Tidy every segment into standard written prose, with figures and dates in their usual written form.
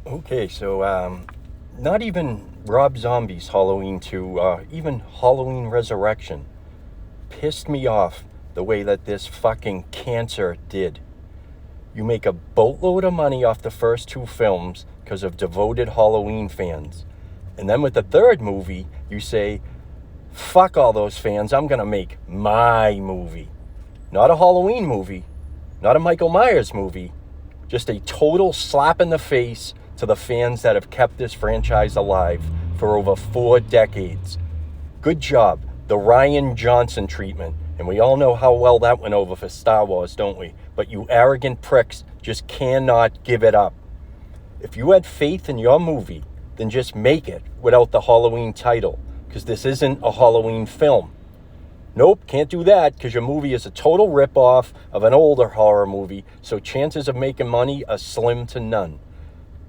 Okay, so not even Rob Zombie's Halloween 2, even Halloween Resurrection pissed me off the way that this fucking cancer did. You make a boatload of money off the first two films because of devoted Halloween fans. And then with the third movie, you say, fuck all those fans, I'm gonna make my movie. Not a Halloween movie, not a Michael Myers movie, just a total slap in the face to the fans that have kept this franchise alive for over 4 decades. Good job, the Rian Johnson treatment. And we all know how well that went over for Star Wars, don't we? But you arrogant pricks just cannot give it up. If you had faith in your movie, then just make it without the Halloween title, because this isn't a Halloween film. Nope, can't do that, because your movie is a total ripoff of an older horror movie, so chances of making money are slim to none.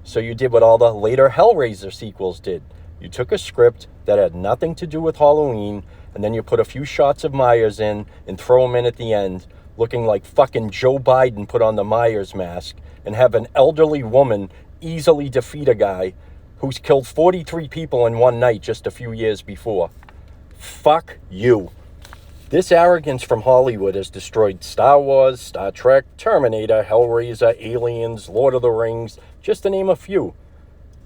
So you did what all the later Hellraiser sequels did. You took a script that had nothing to do with Halloween, and then you put a few shots of Myers in and throw him in at the end, looking like fucking Joe Biden put on the Myers mask, and have an elderly woman easily defeat a guy who's killed 43 people in one night just a few years before. Fuck you. This arrogance from Hollywood has destroyed Star Wars, Star Trek, Terminator, Hellraiser, Aliens, Lord of the Rings, just to name a few.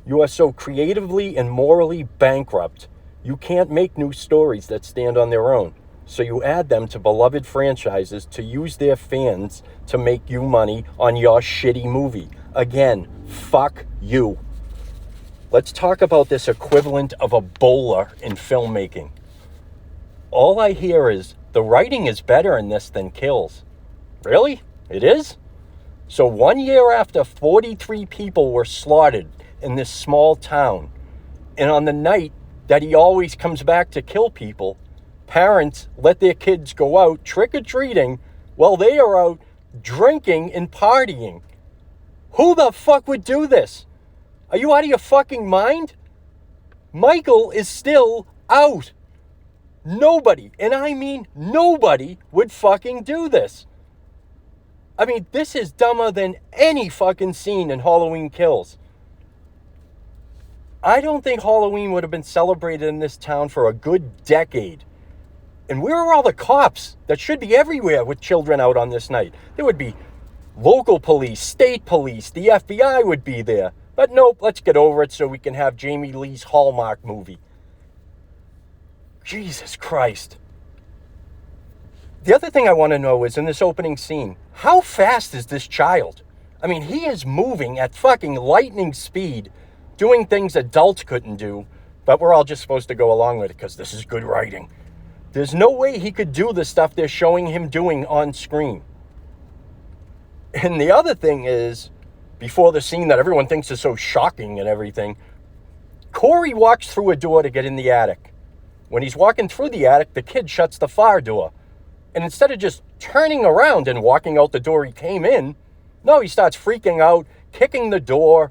You are so creatively and morally bankrupt, you can't make new stories that stand on their own. So you add them to beloved franchises to use their fans to make you money on your shitty movie. Again, fuck you. Let's talk about this equivalent of a bowler in filmmaking. All I hear is, the writing is better in this than Kills. Really? It is? So 1 year after 43 people were slaughtered in this small town, and on the night that he always comes back to kill people, parents let their kids go out trick-or-treating while they are out drinking and partying. Who the fuck would do this? Are you out of your fucking mind? Michael is still out. Nobody, and I mean nobody, would fucking do this. I mean, this is dumber than any fucking scene in Halloween Kills. I don't think Halloween would have been celebrated in this town for a good decade. And where are all the cops that should be everywhere with children out on this night? There would be local police, state police, the FBI would be there. But nope, let's get over it so we can have Jamie Lee's Hallmark movie. Jesus Christ. The other thing I want to know is, in this opening scene, how fast is this child? I mean, he is moving at fucking lightning speed, doing things adults couldn't do, but we're all just supposed to go along with it because this is good writing. There's no way he could do the stuff they're showing him doing on screen. And the other thing is, before the scene that everyone thinks is so shocking and everything, Corey walks through a door to get in the attic. When he's walking through the attic, the kid shuts the fire door. And instead of just turning around and walking out the door he came in, no, he starts freaking out, kicking the door,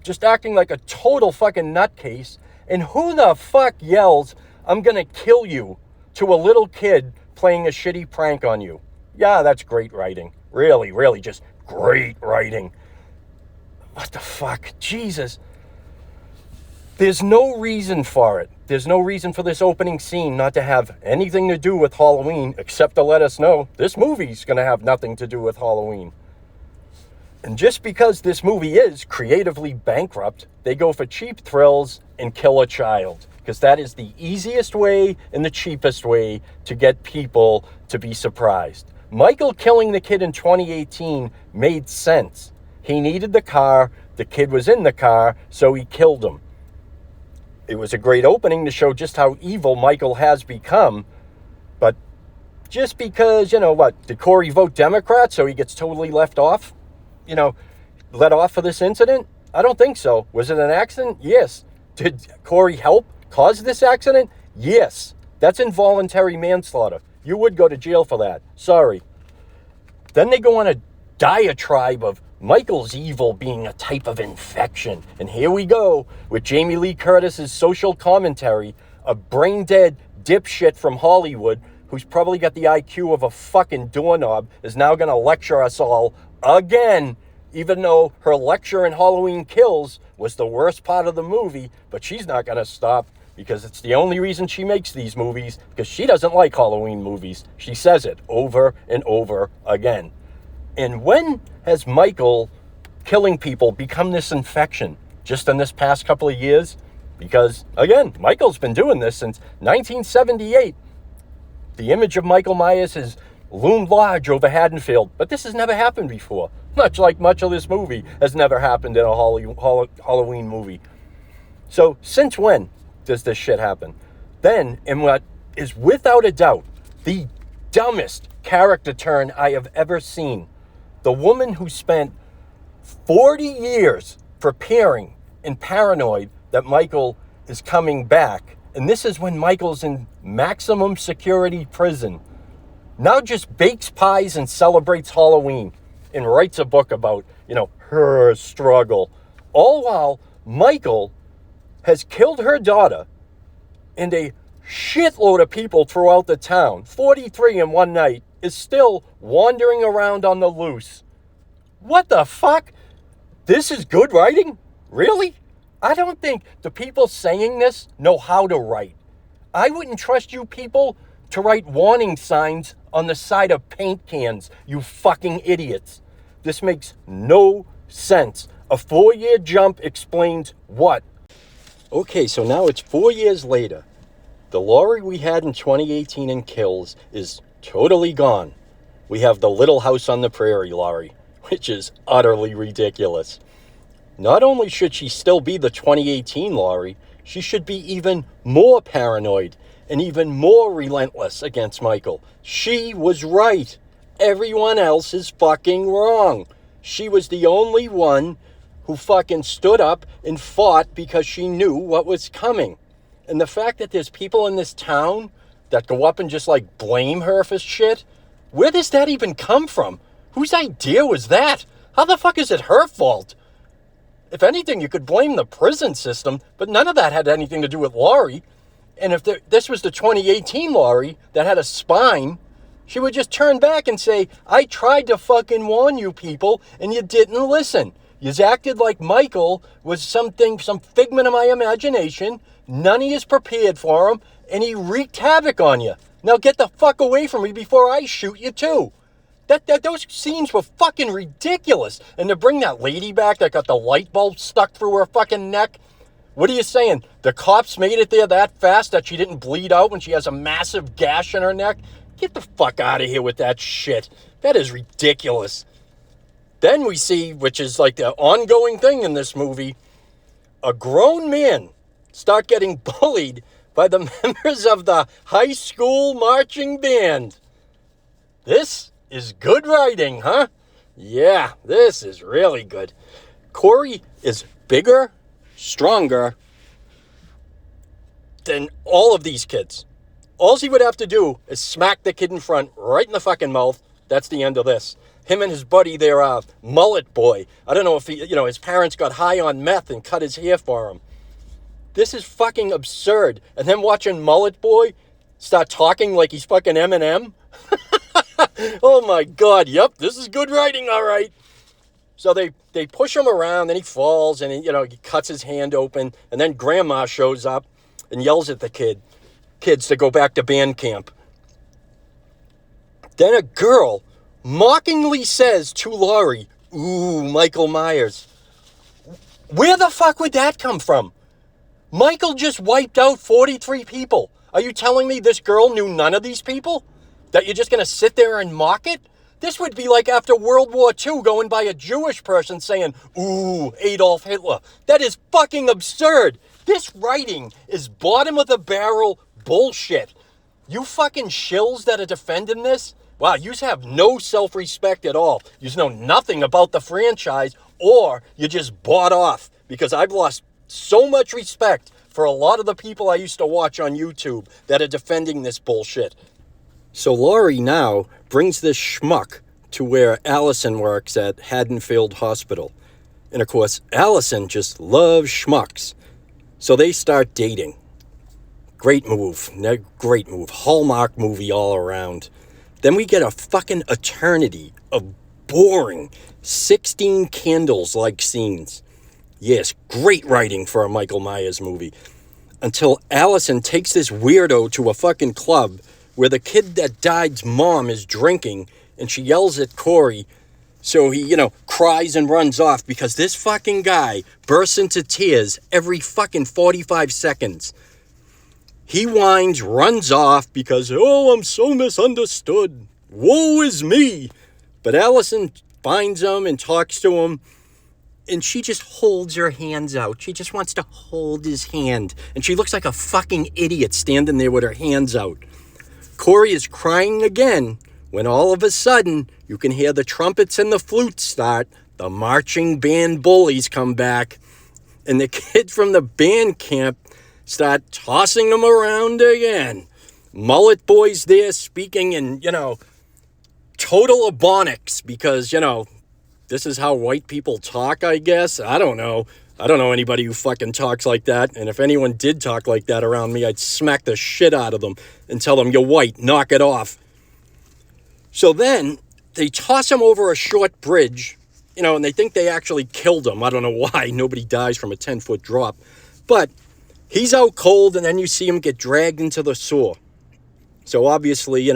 just acting like a total fucking nutcase. And who the fuck yells, "I'm gonna kill you," to a little kid playing a shitty prank on you? Yeah, that's great writing. Really, really just great writing. What the fuck? Jesus. There's no reason for it. There's no reason for this opening scene not to have anything to do with Halloween, except to let us know this movie's going to have nothing to do with Halloween. And just because this movie is creatively bankrupt, they go for cheap thrills and kill a child, because that is the easiest way and the cheapest way to get people to be surprised. Michael killing the kid in 2018 made sense. He needed the car, the kid was in the car, so he killed him. It was a great opening to show just how evil Michael has become. But just because, did Corey vote Democrat so he gets totally let off for this incident? I don't think so. Was it an accident? Yes. Did Corey help cause this accident? Yes. That's involuntary manslaughter. You would go to jail for that. Sorry. Then they go on a diatribe of Michael's evil being a type of infection. And here we go with Jamie Lee Curtis's social commentary, a brain-dead dipshit from Hollywood who's probably got the IQ of a fucking doorknob is now going to lecture us all again, even though her lecture in Halloween Kills was the worst part of the movie, but she's not going to stop because it's the only reason she makes these movies, because she doesn't like Halloween movies. She says it over and over again. And when has Michael killing people become this infection? Just in this past couple of years? Because, again, Michael's been doing this since 1978. The image of Michael Myers has loomed large over Haddonfield, but this has never happened before. Much like much of this movie has never happened in a Halloween movie. So, since when does this shit happen? Then, in what is without a doubt the dumbest character turn I have ever seen, the woman who spent 40 years preparing and paranoid that Michael is coming back, and this is when Michael's in maximum security prison, now just bakes pies and celebrates Halloween and writes a book about, her struggle. All while Michael has killed her daughter and a shitload of people throughout the town. 43 in one night, is still wandering around on the loose. What the fuck? This is good writing? Really? I don't think the people saying this know how to write. I wouldn't trust you people to write warning signs on the side of paint cans, you fucking idiots. This makes no sense. A 4-year jump explains what? Okay, so now it's 4 years later. The Laurie we had in 2018 in Kills is totally gone. We have the Little House on the Prairie Laurie, which is utterly ridiculous. Not only should she still be the 2018 Laurie, she should be even more paranoid and even more relentless against Michael. She was right. Everyone else is fucking wrong. She was the only one who fucking stood up and fought because she knew what was coming. And the fact that there's people in this town that go up and just blame her for shit, where does that even come from? Whose idea was that? How the fuck is it her fault? If anything, you could blame the prison system, but none of that had anything to do with Laurie. And if this was the 2018 Laurie that had a spine, she would just turn back and say, I tried to fucking warn you people, and you didn't listen. You acted like Michael was some figment of my imagination. None of you is prepared for him, and he wreaked havoc on you. Now get the fuck away from me before I shoot you too. Those scenes were fucking ridiculous. And to bring that lady back that got the light bulb stuck through her fucking neck, what are you saying? The cops made it there that fast that she didn't bleed out when she has a massive gash in her neck? Get the fuck out of here with that shit. That is ridiculous. Then we see, which is the ongoing thing in this movie, a grown man start getting bullied by the members of the high school marching band. This is good writing, huh? Yeah, this is really good. Corey is bigger, stronger than all of these kids. All he would have to do is smack the kid in front right in the fucking mouth. That's the end of this. Him and his buddy, their mullet boy. I don't know if his parents got high on meth and cut his hair for him. This is fucking absurd. And then watching Mullet Boy start talking like he's fucking Eminem. Oh my God, yep, this is good writing, all right. So they push him around, and he falls, and he cuts his hand open, and then Grandma shows up and yells at the kids to go back to band camp. Then a girl mockingly says to Laurie, ooh, Michael Myers. Where the fuck would that come from? Michael just wiped out 43 people. Are you telling me this girl knew none of these people? That you're just going to sit there and mock it? This would be like after World War II going by a Jewish person saying, ooh, Adolf Hitler. That is fucking absurd. This writing is bottom of the barrel bullshit. You fucking shills that are defending this, wow, you have no self-respect at all. You know nothing about the franchise, or you just bought off, because I've lost so much respect for a lot of the people I used to watch on YouTube that are defending this bullshit. So Laurie now brings this schmuck to where Allison works at Haddonfield Hospital. And of course, Allison just loves schmucks. So they start dating. Great move. Great move. Hallmark movie all around. Then we get a fucking eternity of boring 16 candles-like scenes. Yes, great writing for a Michael Myers movie. Until Allison takes this weirdo to a fucking club where the kid that died's mom is drinking, and she yells at Corey. So he, cries and runs off because this fucking guy bursts into tears every fucking 45 seconds. He whines, runs off because, oh, I'm so misunderstood. Woe is me. But Allison finds him and talks to him, and she just holds her hands out. She just wants to hold his hand. And she looks like a fucking idiot standing there with her hands out. Corey is crying again when all of a sudden you can hear the trumpets and the flutes start. The marching band bullies come back. And the kids from the band camp start tossing them around again. Mullet Boy's there speaking in, total ebonics because, this is how white people talk, I guess. I don't know. I don't know anybody who fucking talks like that. And if anyone did talk like that around me, I'd smack the shit out of them and tell them, you're white, knock it off. So then they toss him over a short bridge, and they think they actually killed him. I don't know why. Nobody dies from a 10-foot drop. But he's out cold, and then you see him get dragged into the sewer. So obviously,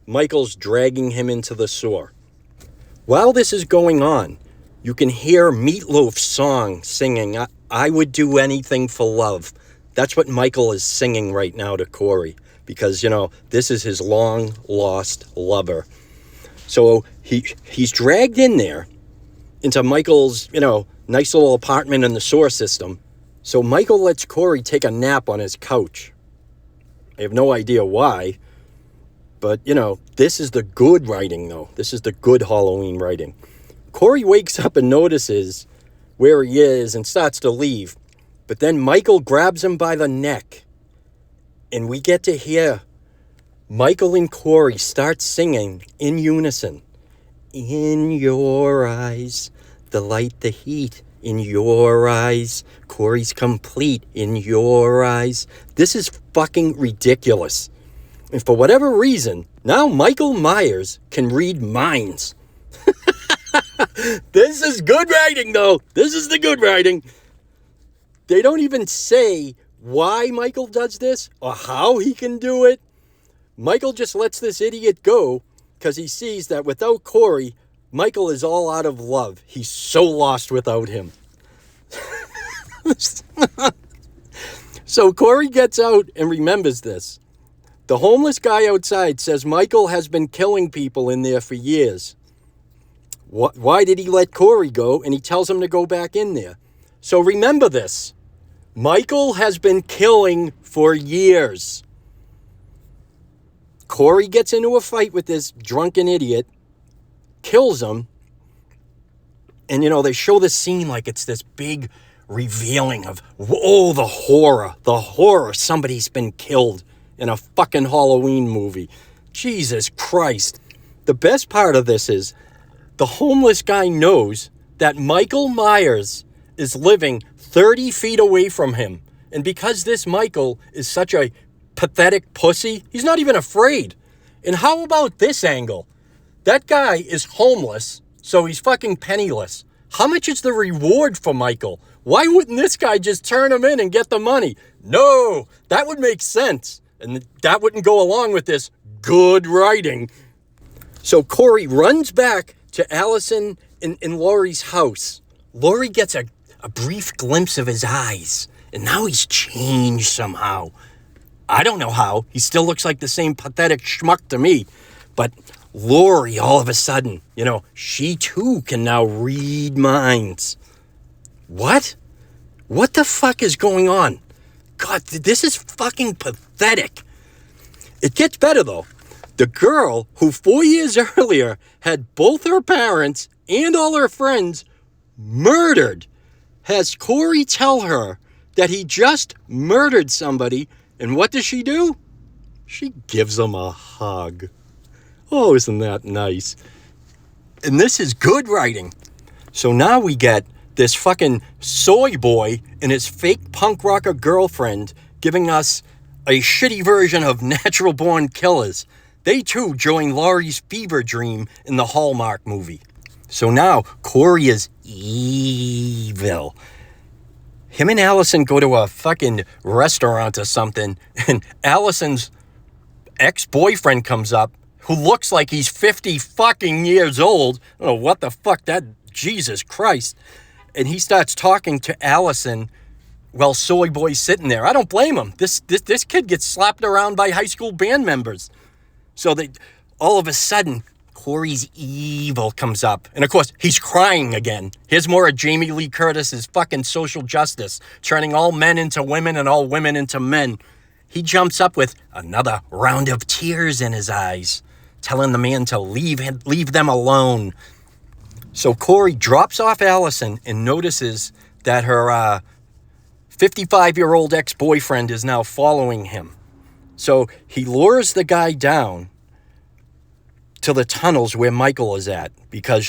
Michael's dragging him into the sewer. While this is going on, you can hear Meatloaf's song singing, I would do anything for love. That's what Michael is singing right now to Corey because, this is his long-lost lover. So he's dragged in there into Michael's, nice little apartment in the sewer system. So Michael lets Corey take a nap on his couch. I have no idea why. But, this is the good writing, though. This is the good Halloween writing. Corey wakes up and notices where he is and starts to leave. But then Michael grabs him by the neck. And we get to hear Michael and Corey start singing in unison. In your eyes, the light, the heat. In your eyes, Corey's complete. In your eyes. This is fucking ridiculous. And for whatever reason, now Michael Myers can read minds. This is good writing, though. This is the good writing. They don't even say why Michael does this or how he can do it. Michael just lets this idiot go because he sees that without Corey, Michael is all out of love. He's so lost without him. So Corey gets out and remembers this. The homeless guy outside says Michael has been killing people in there for years. Why did he let Corey go? And he tells him to go back in there. So remember this. Michael has been killing for years. Corey gets into a fight with this drunken idiot, kills him, and, they show the scene like it's this big revealing of, the horror, somebody's been killed in a fucking Halloween movie. Jesus Christ. The best part of this is the homeless guy knows that Michael Myers is living 30 feet away from him. And because this Michael is such a pathetic pussy, he's not even afraid. And how about this angle? That guy is homeless, so he's fucking penniless. How much is the reward for Michael? Why wouldn't this guy just turn him in and get the money? No, that would make sense. And that wouldn't go along with this good writing. So Corey runs back to Allison in Laurie's house. Laurie gets a brief glimpse of his eyes. And now he's changed somehow. I don't know how. He still looks like the same pathetic schmuck to me. But Laurie, all of a sudden, she too can now read minds. What? What the fuck is going on? God, this is fucking pathetic. It gets better, though. The girl who 4 years earlier had both her parents and all her friends murdered has Corey tell her that he just murdered somebody. And what does she do? She gives him a hug. Oh, isn't that nice? And this is good writing. So now we get this fucking soy boy and his fake punk rocker girlfriend giving us a shitty version of Natural Born Killers. They too join Laurie's fever dream in the Hallmark movie. So now Corey is evil. him and Allison go to a fucking restaurant or something, and Allison's ex-boyfriend comes up, who looks like he's 50 fucking years old. I don't know what the fuck that, Jesus Christ. And he starts talking to Allison while Soy Boy's sitting there. I don't blame him. This kid gets slapped around by high school band members. So all of a sudden, Corey's evil comes up. And of course, he's crying again. Here's more of Jamie Lee Curtis's fucking social justice, turning all men into women and all women into men. He jumps up with another round of tears in his eyes, telling the man to leave them alone. So Corey drops off Allison and notices that her 55-year-old ex-boyfriend is now following him. So he lures the guy down to the tunnels where Michael is at, because,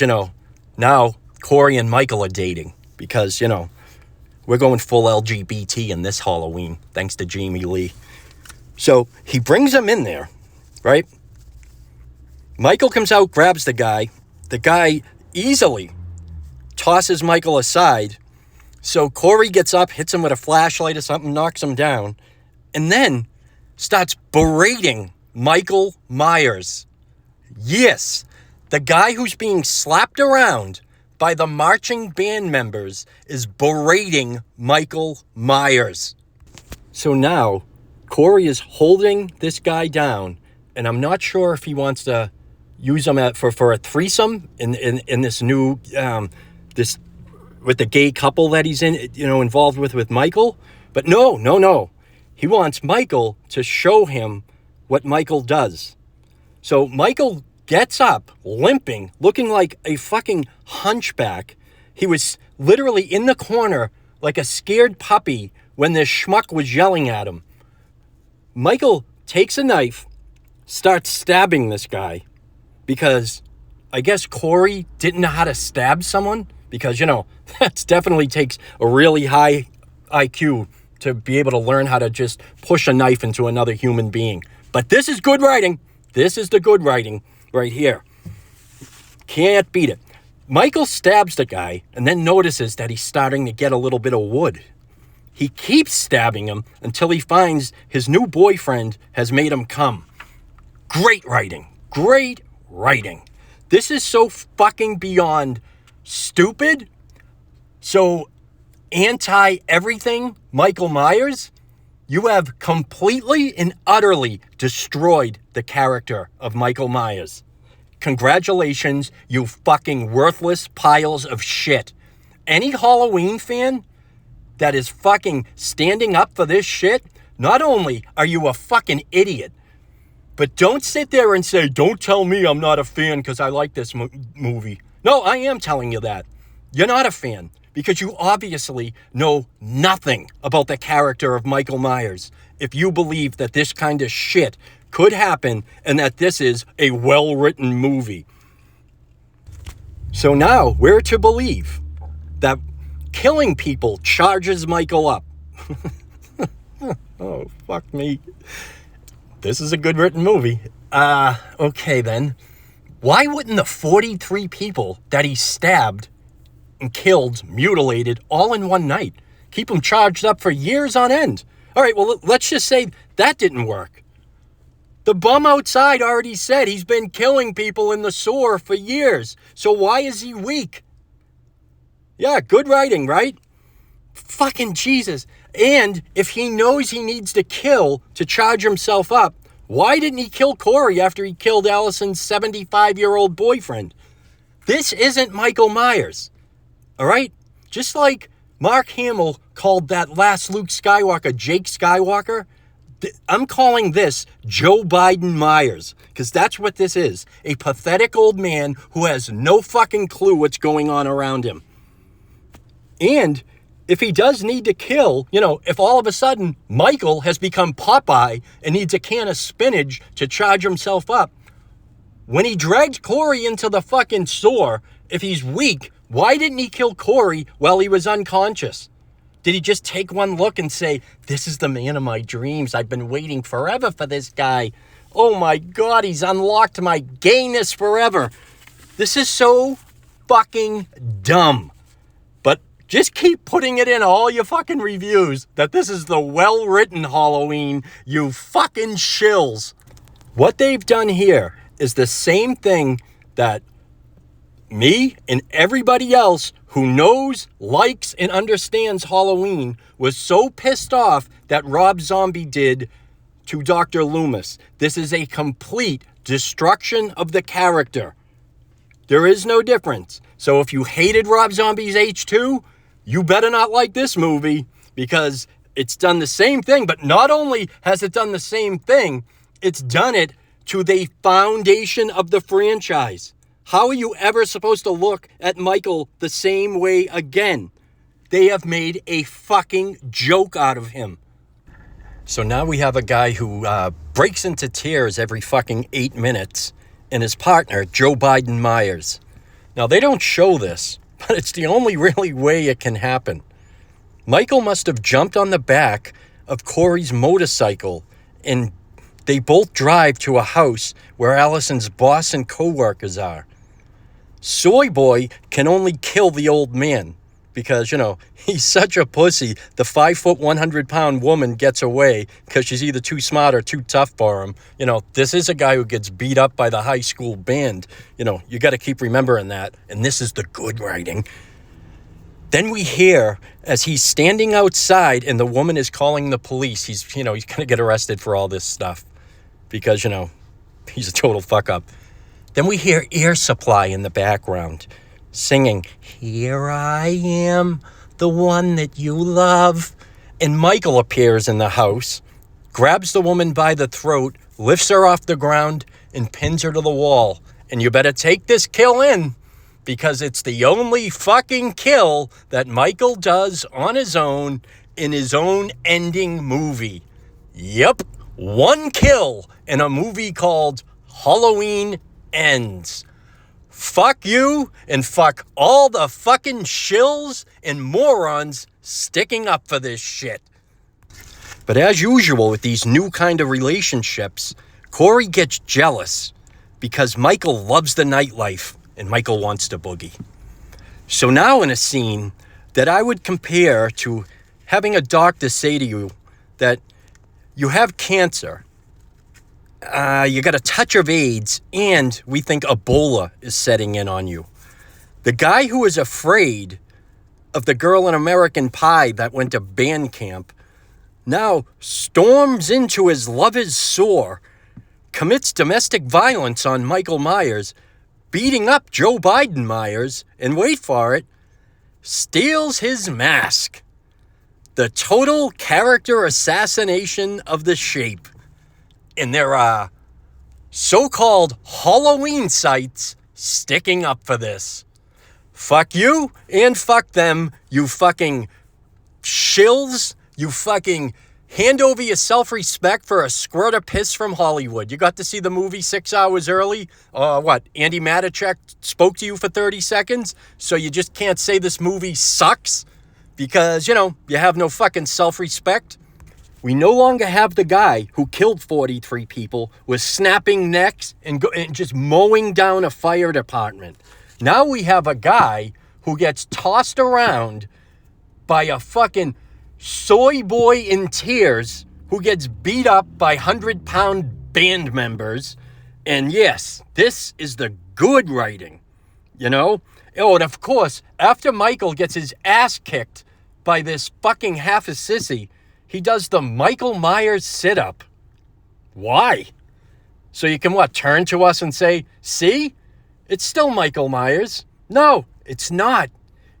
now Corey and Michael are dating, because, we're going full LGBT in this Halloween, thanks to Jamie Lee. So he brings him in there, right? Michael comes out, grabs the guy. The guy easily tosses Michael aside. So Corey gets up, hits him with a flashlight or something, knocks him down, and then starts berating Michael Myers. Yes, the guy who's being slapped around by the marching band members is berating Michael Myers. So now Corey is holding this guy down, and I'm not sure if he wants to use him for a threesome in this new this with the gay couple that he's involved with Michael. But no. He wants Michael to show him what Michael does. So Michael gets up, limping, looking like a fucking hunchback. He was literally in the corner like a scared puppy when this schmuck was yelling at him. Michael takes a knife, starts stabbing this guy, because I guess Corey didn't know how to stab someone, because, that definitely takes a really high IQ to be able to learn how to just push a knife into another human being. But this is good writing. This is the good writing right here. Can't beat it. Michael stabs the guy and then notices that he's starting to get a little bit of wood. He keeps stabbing him until he finds his new boyfriend has made him come. Great writing. Great writing. This is so fucking beyond stupid, so anti-everything Michael Myers. You have completely and utterly destroyed the character of Michael Myers. Congratulations, you fucking worthless piles of shit. Any Halloween fan that is fucking standing up for this shit, not only are you a fucking idiot, but don't sit there and say, don't tell me I'm not a fan because I like this movie. No, I am telling you that. You're not a fan because you obviously know nothing about the character of Michael Myers if you believe that this kind of shit could happen and that this is a well-written movie. So now we're to believe that killing people charges Michael up. Oh, fuck me. This is a good written movie. Okay then. Why wouldn't the 43 people that he stabbed and killed, mutilated, all in one night, keep him charged up for years on end? All right, well, let's just say that didn't work. The bum outside already said he's been killing people in the sewer for years. So why is he weak? Yeah, good writing, right? Fucking Jesus. And if he knows he needs to kill to charge himself up, why didn't he kill Corey after he killed Allison's 75-year-old boyfriend? This isn't Michael Myers, all right? Just like Mark Hamill called that last Luke Skywalker Jake Skywalker, I'm calling this Joe Biden Myers, because that's what this is. A pathetic old man who has no fucking clue what's going on around him. And if he does need to kill, if all of a sudden Michael has become Popeye and needs a can of spinach to charge himself up, when he dragged Corey into the fucking sewer, if he's weak, why didn't he kill Corey while he was unconscious? Did he just take one look and say, this is the man of my dreams. I've been waiting forever for this guy. Oh my God, he's unlocked my gayness forever. This is so fucking dumb. But Just keep putting it in all your fucking reviews that this is the well-written Halloween, you fucking shills. What they've done here is the same thing that me and everybody else who knows, likes, and understands Halloween was so pissed off that Rob Zombie did to Dr. Loomis. This is a complete destruction of the character. There is no difference. So if you hated Rob Zombie's H2, you better not like this movie, because it's done the same thing. But not only has it done the same thing, it's done it to the foundation of the franchise. How are you ever supposed to look at Michael the same way again? They have made a fucking joke out of him. So now we have a guy who breaks into tears every fucking 8 minutes, and his partner, Joe Biden Myers. Now, they don't show this, but it's the only really way it can happen. Michael must have jumped on the back of Corey's motorcycle, and they both drive to a house where Allison's boss and co-workers are. Soy Boy can only kill the old man because, he's such a pussy. The 5', 100-pound woman gets away because she's either too smart or too tough for him. This is a guy who gets beat up by the high school band. You got to keep remembering that. And this is the good writing. Then we hear as he's standing outside and the woman is calling the police. He's going to get arrested for all this stuff because, he's a total fuck up. Then we hear Air Supply in the background singing, "Here I am, the one that you love." And Michael appears in the house, grabs the woman by the throat, lifts her off the ground, and pins her to the wall. And you better take this kill in, because it's the only fucking kill that Michael does on his own in his own ending movie. Yep, one kill in a movie called Halloween Ends. Fuck you, and fuck all the fucking shills and morons sticking up for this shit. But as usual with these new kind of relationships, Corey gets jealous because Michael loves the nightlife and Michael wants to boogie. So now in a scene that I would compare to having a doctor say to you that you have cancer, you got a touch of AIDS, and we think Ebola is setting in on you. The guy who is afraid of the girl in American Pie that went to band camp now storms into his Love Is Sore, commits domestic violence on Michael Myers, beating up Joe Biden Myers, and wait for it, steals his mask. The total character assassination of the Shape. And there are so-called Halloween sites sticking up for this. Fuck you and fuck them, you fucking shills. You fucking hand over your self-respect for a squirt of piss from Hollywood. You got to see the movie 6 hours early? Andy Matichak spoke to you for 30 seconds? So you just can't say this movie sucks? Because, you have no fucking self-respect? We no longer have the guy who killed 43 people with snapping necks and just mowing down a fire department. Now we have a guy who gets tossed around by a fucking soy boy in tears who gets beat up by 100-pound band members. And yes, this is the good writing, Oh, and of course, after Michael gets his ass kicked by this fucking half a sissy, he does the Michael Myers sit-up. Why? So you can, turn to us and say, see? It's still Michael Myers. No, it's not.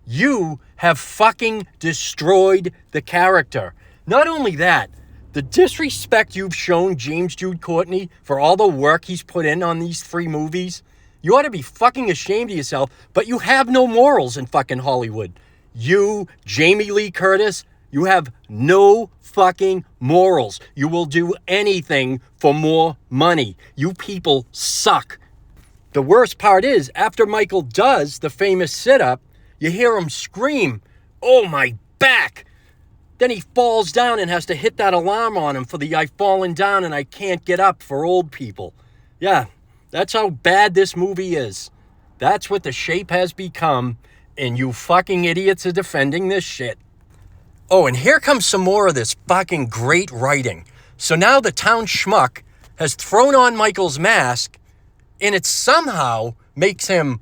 You have fucking destroyed the character. Not only that, the disrespect you've shown James Jude Courtney for all the work he's put in on these 3 movies, you ought to be fucking ashamed of yourself, but you have no morals in fucking Hollywood. You, Jamie Lee Curtis, you have no fucking morals. You will do anything for more money. You people suck. The worst part is, after Michael does the famous sit-up, you hear him scream, "Oh, my back!" Then he falls down and has to hit that alarm on him for the "I've fallen down and I can't get up" for old people. Yeah, that's how bad this movie is. That's what The Shape has become. And you fucking idiots are defending this shit. Oh, and here comes some more of this fucking great writing. So now the town schmuck has thrown on Michael's mask, and it somehow makes him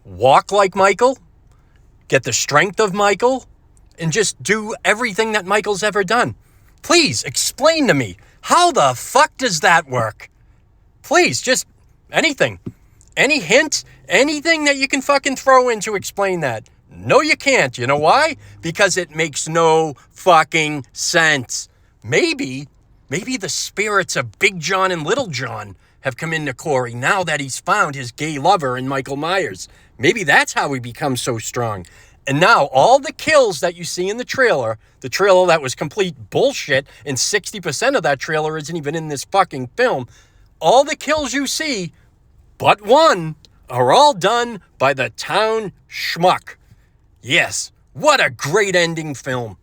walk like Michael, get the strength of Michael, and just do everything that Michael's ever done. Please explain to me, how the fuck does that work? Please, just anything. Any hint? Anything that you can fucking throw in to explain that? No, you can't. You know why? Because it makes no fucking sense. Maybe the spirits of Big John and Little John have come into Corey now that he's found his gay lover in Michael Myers. Maybe that's how he becomes so strong. And now all the kills that you see in the trailer that was complete bullshit, and 60% of that trailer isn't even in this fucking film, all the kills you see, but one, are all done by the town schmuck. Yes, what a great ending film.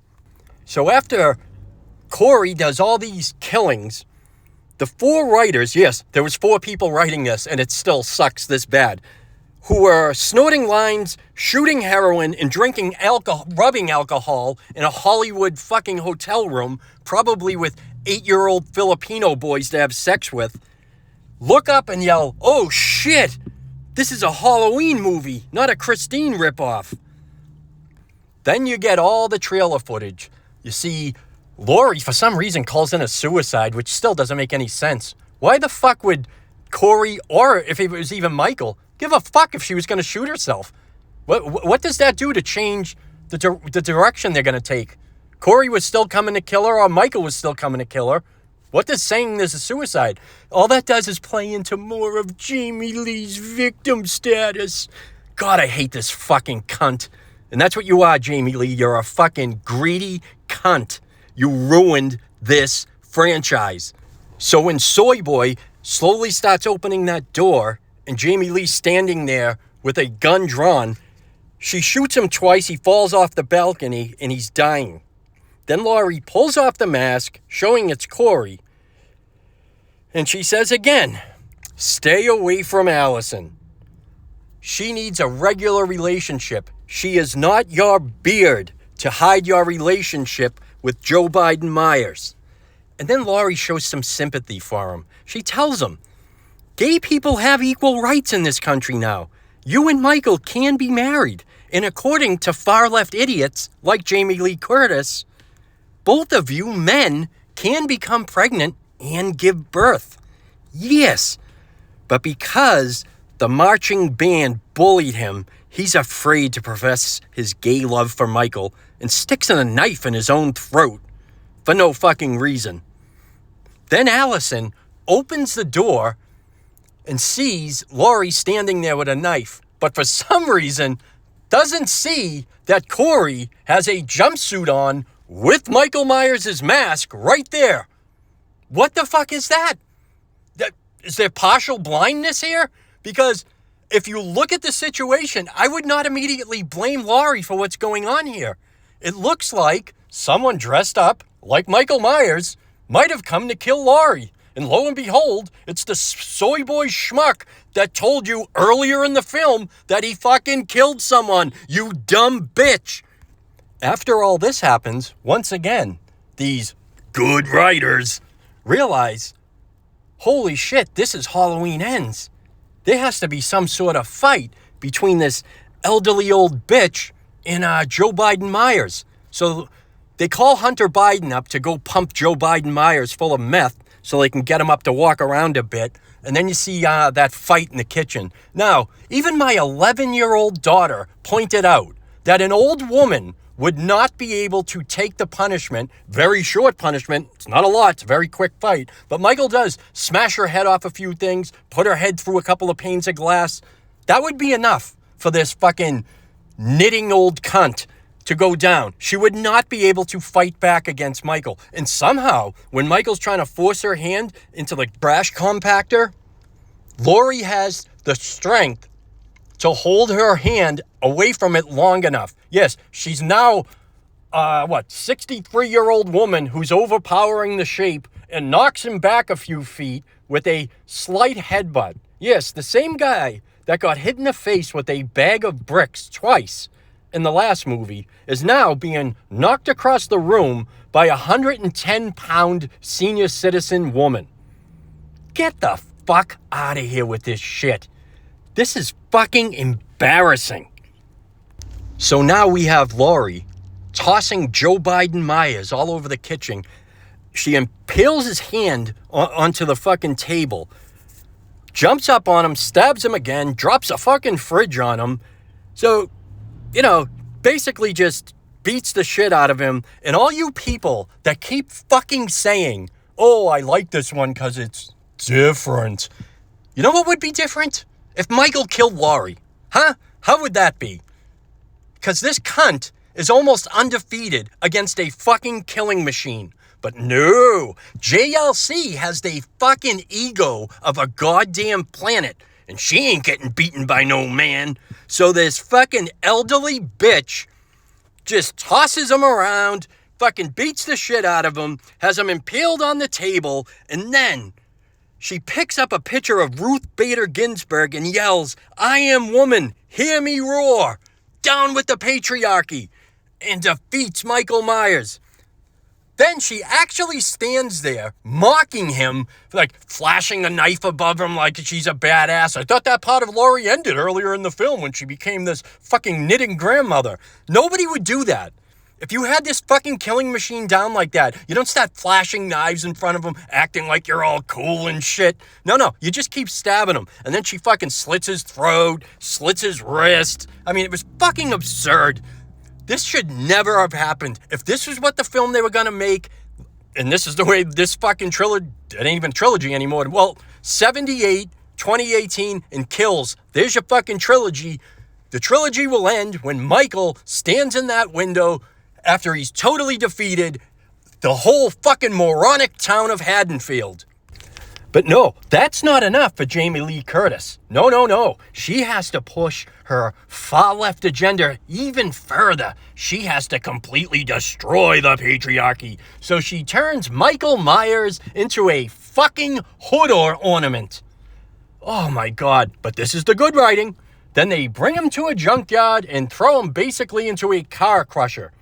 So after Corey does all these killings, the 4 writers, yes, there was 4 people writing this, and it still sucks this bad, who were snorting lines, shooting heroin, and drinking alcohol, rubbing alcohol in a Hollywood fucking hotel room, probably with 8-year-old Filipino boys to have sex with, look up and yell, "Oh shit, this is a Halloween movie, not a Christine ripoff." Then you get all the trailer footage. You see Laurie, for some reason, calls in a suicide, which still doesn't make any sense. Why the fuck would Corey, or if it was even Michael, give a fuck if she was going to shoot herself? What does that do to change the direction they're going to take? Corey was still coming to kill her, or Michael was still coming to kill her. What does saying there's a suicide? All that does is play into more of Jamie Lee's victim status. God, I hate this fucking cunt. And that's what you are, Jamie Lee. You're a fucking greedy cunt. You ruined this franchise. So when Soy Boy slowly starts opening that door, and Jamie Lee's standing there with a gun drawn, she shoots him twice, he falls off the balcony, and he's dying. Then Laurie pulls off the mask, showing it's Corey, and she says again, "Stay away from Allison. She needs a regular relationship. She is not your beard to hide your relationship with Joe Biden Myers." And then Laurie shows some sympathy for him. She tells him, "Gay people have equal rights in this country now. You and Michael can be married. And according to far-left idiots like Jamie Lee Curtis, both of you men can become pregnant and give birth. Yes, but because the marching band bullied him, he's afraid to profess his gay love for Michael and sticks a knife in his own throat for no fucking reason." Then Allison opens the door and sees Laurie standing there with a knife, but for some reason doesn't see that Corey has a jumpsuit on with Michael Myers' mask right there. What the fuck is that? Is there partial blindness here? Because if you look at the situation, I would not immediately blame Laurie for what's going on here. It looks like someone dressed up like Michael Myers might have come to kill Laurie. And lo and behold, it's the soy boy schmuck that told you earlier in the film that he fucking killed someone, you dumb bitch. After all this happens, once again, these good writers realize, holy shit, this is Halloween Ends. There has to be some sort of fight between this elderly old bitch and Joe Biden Myers. So they call Hunter Biden up to go pump Joe Biden Myers full of meth so they can get him up to walk around a bit. And then you see that fight in the kitchen. Now, even my 11-year-old daughter pointed out that an old woman would not be able to take the punishment, very short punishment, it's not a lot, it's a very quick fight, but Michael does smash her head off a few things, put her head through a couple of panes of glass. That would be enough for this fucking knitting old cunt to go down. She would not be able to fight back against Michael. And somehow, when Michael's trying to force her hand into the trash compactor, Laurie has the strength to hold her hand away from it long enough. Yes, she's now, 63-year-old woman who's overpowering the shape and knocks him back a few feet with a slight headbutt. Yes, the same guy that got hit in the face with a bag of bricks twice in the last movie is now being knocked across the room by a 110-pound senior citizen woman. Get the fuck out of here with this shit. This is fucking embarrassing. So now we have Laurie tossing Joe Biden Myers all over the kitchen. She impales his hand onto the fucking table, jumps up on him, stabs him again, drops a fucking fridge on him. So, basically just beats the shit out of him. And all you people that keep fucking saying, oh, I like this one because it's different. You know what would be different? If Michael killed Laurie. Huh? How would that be? Because this cunt is almost undefeated against a fucking killing machine. But no, JLC has the fucking ego of a goddamn planet, and she ain't getting beaten by no man. So this fucking elderly bitch just tosses him around, fucking beats the shit out of him, has him impaled on the table, and then she picks up a picture of Ruth Bader Ginsburg and yells, "I am woman, hear me roar, down with the patriarchy," and defeats Michael Myers. Then she actually stands there mocking him, like flashing a knife above him like she's a badass. I thought that part of Laurie ended earlier in the film when she became this fucking knitting grandmother. Nobody would do that. If you had this fucking killing machine down like that, you don't start flashing knives in front of him, acting like you're all cool and shit. No, you just keep stabbing him. And then she fucking slits his throat, slits his wrist. I mean, it was fucking absurd. This should never have happened. If this was what the film they were going to make, and this is the way this fucking trilogy, it ain't even trilogy anymore. Well, 78, 2018, and Kills. There's your fucking trilogy. The trilogy will end when Michael stands in that window after he's totally defeated the whole fucking moronic town of Haddonfield. But no, that's not enough for Jamie Lee Curtis. No. She has to push her far-left agenda even further. She has to completely destroy the patriarchy. So she turns Michael Myers into a fucking hood ornament. Oh my God, but this is the good writing. Then they bring him to a junkyard and throw him basically into a car crusher.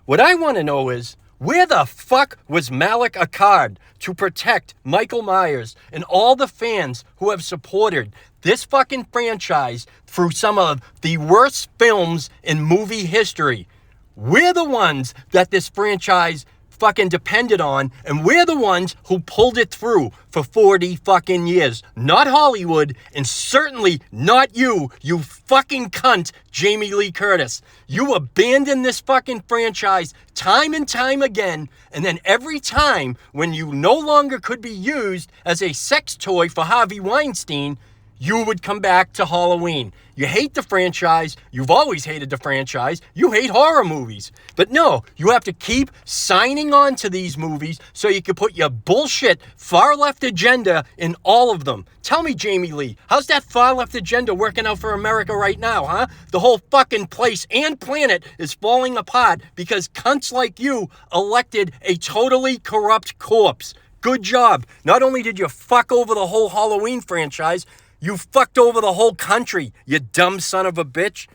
What I want to know is, where the fuck was Malik Akkad to protect Michael Myers and all the fans who have supported this fucking franchise through some of the worst films in movie history? We're the ones that this franchise fucking depended on, and we're the ones who pulled it through for 40 fucking years. Not Hollywood, and certainly not you fucking cunt, Jamie Lee Curtis. You abandoned this fucking franchise time and time again, and then every time when you no longer could be used as a sex toy for Harvey Weinstein, you would come back to Halloween. You hate the franchise. You've always hated the franchise. You hate horror movies. But no, you have to keep signing on to these movies so you can put your bullshit far-left agenda in all of them. Tell me, Jamie Lee, how's that far-left agenda working out for America right now, huh? The whole fucking place and planet is falling apart because cunts like you elected a totally corrupt corpse. Good job. Not only did you fuck over the whole Halloween franchise, you fucked over the whole country, you dumb son of a bitch.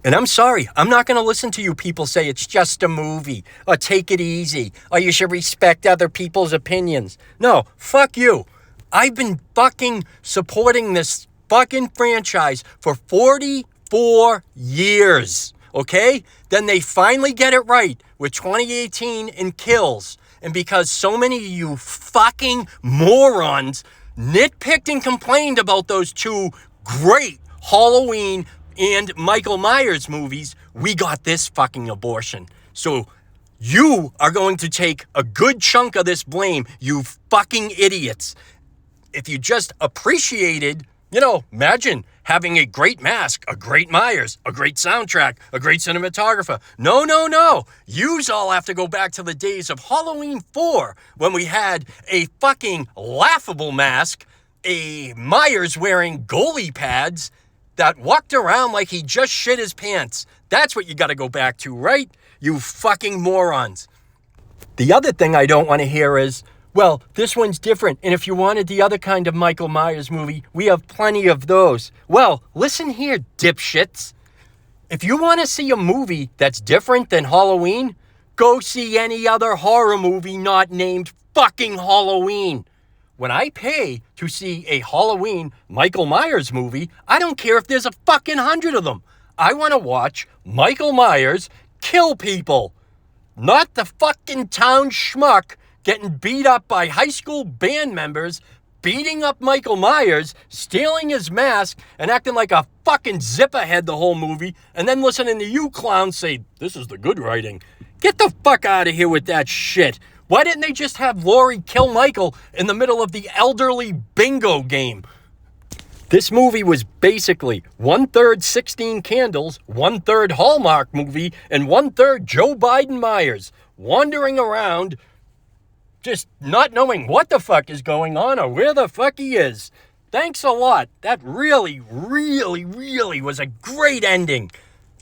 And I'm sorry, I'm not going to listen to you people say it's just a movie, or take it easy, or you should respect other people's opinions. No, fuck you. I've been fucking supporting this fucking franchise for 44 years, okay? Then they finally get it right with 2018 and Kills. And because so many of you fucking morons nitpicked and complained about those two great Halloween and Michael Myers movies, we got this fucking abortion. So you are going to take a good chunk of this blame, you fucking idiots. If you just appreciated, imagine having a great mask, a great Myers, a great soundtrack, a great cinematographer. No. Yous all have to go back to the days of Halloween 4 when we had a fucking laughable mask, a Myers wearing goalie pads that walked around like he just shit his pants. That's what you got to go back to, right? You fucking morons. The other thing I don't want to hear is, well, this one's different, and if you wanted the other kind of Michael Myers movie, we have plenty of those. Well, listen here, dipshits. If you want to see a movie that's different than Halloween, go see any other horror movie not named fucking Halloween. When I pay to see a Halloween Michael Myers movie, I don't care if there's a fucking 100 of them. I want to watch Michael Myers kill people. Not the fucking town schmuck getting beat up by high school band members, beating up Michael Myers, stealing his mask, and acting like a fucking zipperhead the whole movie, and then listening to you clowns say, this is the good writing. Get the fuck out of here with that shit. Why didn't they just have Laurie kill Michael in the middle of the elderly bingo game? This movie was basically 1/3 16 Candles, 1/3 Hallmark movie, and 1/3 Joe Biden Myers wandering around just not knowing what the fuck is going on or where the fuck he is. Thanks a lot. That really, really, really was a great ending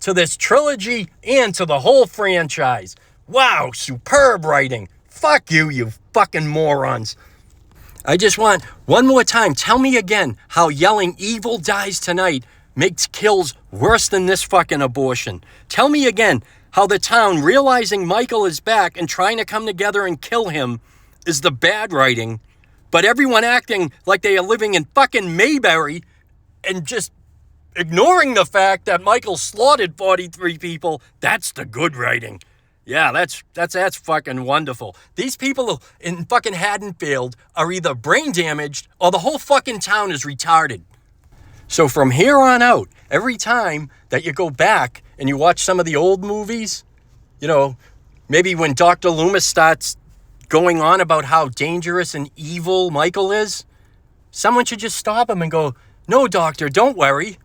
to this trilogy and to the whole franchise. Wow, superb writing. Fuck you, you fucking morons. I just want, one more time, tell me again how yelling evil dies tonight makes kills worse than this fucking abortion. Tell me again how the town realizing Michael is back and trying to come together and kill him is the bad writing, but everyone acting like they are living in fucking Mayberry and just ignoring the fact that Michael slaughtered 43 people, that's the good writing. Yeah, that's fucking wonderful. These people in fucking Haddonfield are either brain damaged or the whole fucking town is retarded. So from here on out, every time that you go back and you watch some of the old movies, you know, maybe when Dr. Loomis starts going on about how dangerous and evil Michael is, someone should just stop him and go, no, doctor, don't worry.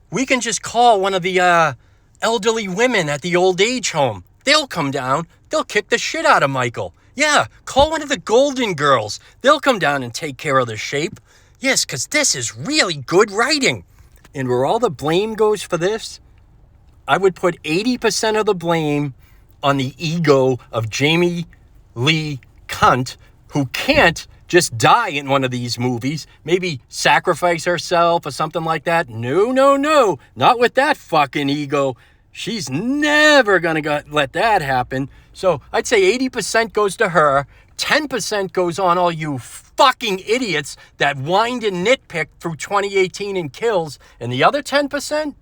We can just call one of the elderly women at the old age home. They'll come down. They'll kick the shit out of Michael. Yeah, call one of the Golden Girls. They'll come down and take care of the shape. Yes, because this is really good writing. And where all the blame goes for this, I would put 80% of the blame on the ego of Jamie Lee Cunt, who can't just die in one of these movies, maybe sacrifice herself or something like that. No, not with that fucking ego. She's never gonna let that happen. So I'd say 80% goes to her, 10% goes on all you fucking idiots that whined and nitpicked through 2018 and kills, and the other 10%?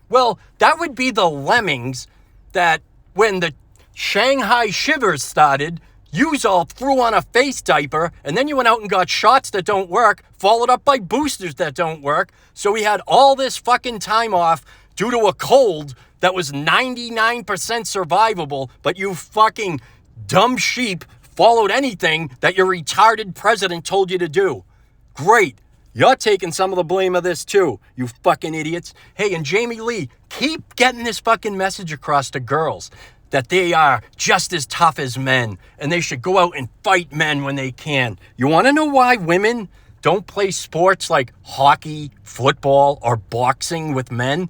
Well, that would be the lemmings that when the Shanghai Shivers started, yous all threw on a face diaper, and then you went out and got shots that don't work, followed up by boosters that don't work. So we had all this fucking time off due to a cold that was 99% survivable, but you fucking dumb sheep followed anything that your retarded president told you to do. Great. You're taking some of the blame of this too, you fucking idiots. Hey, and Jamie Lee, keep getting this fucking message across to girls that they are just as tough as men, and they should go out and fight men when they can. You want to know why women don't play sports like hockey, football, or boxing with men?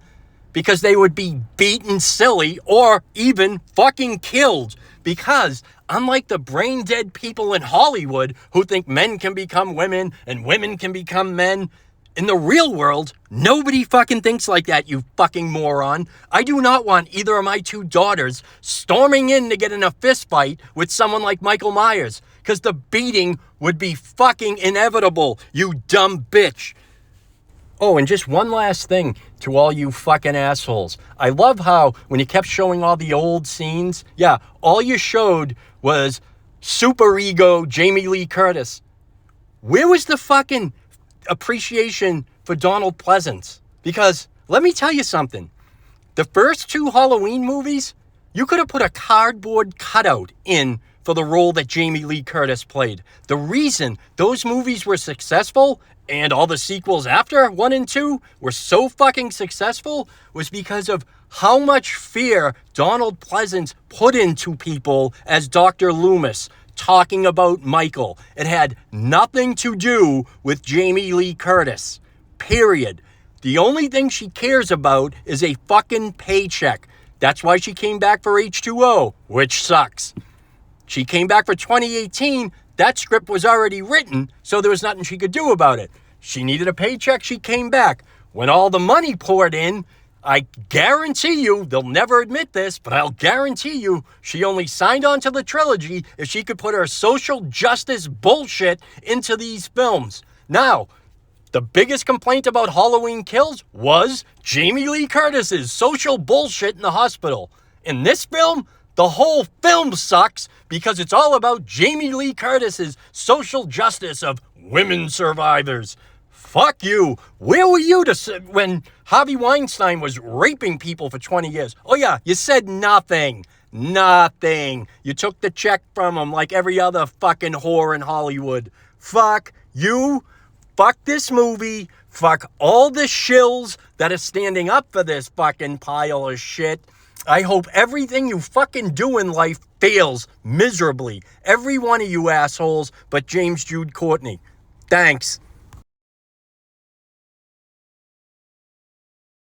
Because they would be beaten silly or even fucking killed. Because unlike the brain dead people in Hollywood who think men can become women and women can become men, in the real world, nobody fucking thinks like that, you fucking moron. I do not want either of my two daughters storming in to get in a fist fight with someone like Michael Myers, because the beating would be fucking inevitable, you dumb bitch. Oh, and just one last thing to all you fucking assholes. I love how when you kept showing all the old scenes, yeah, all you showed was super ego Jamie Lee Curtis. Where was the fucking appreciation for Donald Pleasance? Because let me tell you something. The first two Halloween movies, you could have put a cardboard cutout in for the role that Jamie Lee Curtis played. The reason those movies were successful and all the sequels after 1 and 2 were so fucking successful was because of how much fear Donald Pleasance put into people as Dr. Loomis talking about Michael. It had nothing to do with Jamie Lee Curtis. Period. The only thing she cares about is a fucking paycheck. That's why she came back for H2O, which sucks. She came back for 2018. That script was already written, so there was nothing she could do about it. She needed a paycheck, she came back. When all the money poured in, I guarantee you, they'll never admit this, but I'll guarantee you she only signed on to the trilogy if she could put her social justice bullshit into these films. Now, the biggest complaint about Halloween Kills was Jamie Lee Curtis's social bullshit in the hospital. In this film, the whole film sucks because it's all about Jamie Lee Curtis's social justice of women survivors. Fuck you. Where were you when Harvey Weinstein was raping people for 20 years? Oh yeah, you said nothing. Nothing. You took the check from him like every other fucking whore in Hollywood. Fuck you. Fuck this movie. Fuck all the shills that are standing up for this fucking pile of shit. I hope everything you fucking do in life fails miserably. Every one of you assholes but James Jude Courtney. Thanks.